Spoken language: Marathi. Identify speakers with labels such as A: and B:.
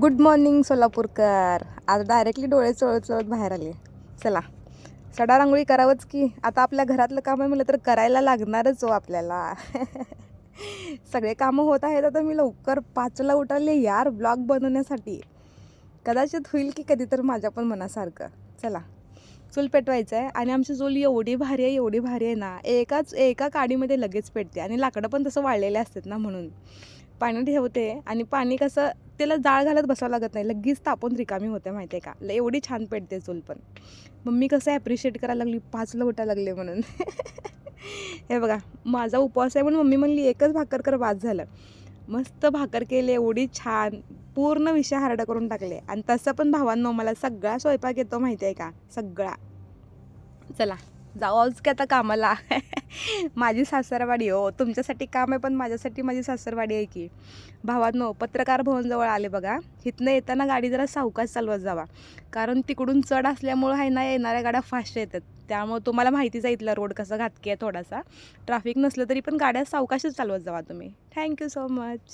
A: Good morning Solapurkar. आज डायरेक्टली डोळे चोळत चोळत बाहेर आले. चला सडा रांगोळी करावंच की. आता आपल्या घरातलं काम आहे म्हटलं तर करायला लागणारच हो आपल्याला. सगळे कामं होत आहेत. आता मी लवकर 5ला उठाले यार ब्लॉग बनवण्यासाठी. कदाचित होईल की कधी तर माझ्या पण मनासारखं. चला चूल पेटवायचं आहे आणि आमची चूल एवढी भारी आहे एवढी भारी आहे ना, एका काडीमध्ये लगेच पेटते. आणि लाकडं पण तसं वाळलेले असतात ना, म्हणून पाणी ठेवते. आणि पाणी कसं त्याला जाळ घालत बसावं लागत नाही, लगेच तापून रिकामी होते माहिती आहे का. एवढी छान पेटते चूल. पण मम्मी कसं ॲप्रिशिएट करायला लागली 5ला उठायला लागले म्हणून. हे बघा माझा उपवास आहे म्हणून मम्मी म्हणली एकच भाकर कर बाद झालं. मस्त भाकर केली एवढी छान, पूर्ण विषय हार्ड करून टाकले. आणि तसं पण भावांनो मला सगळा स्वयंपाक येतो माहिती आहे का, सगळा. चला जाऊ आज की आता कामाला. माझी सासरवाडी हो, तुमच्यासाठी काम आहे पण माझ्यासाठी माझी सासरवाडी आहे की. भावांनो पत्रकार भवनजवळ आले बघा. इथनं येताना गाडी जरा सावकाश चालवत जावा, कारण तिकडून चढ असल्यामुळं आहे ना, येणाऱ्या गाड्या फास्ट येतात. त्यामुळं तुम्हाला माहितीच आहे इथला रोड कसा घातकी आहे थोडासा. ट्रॅफिक नसलं तरी पण गाड्या सावकाशच चालवत जावा तुम्ही. Thank you so much.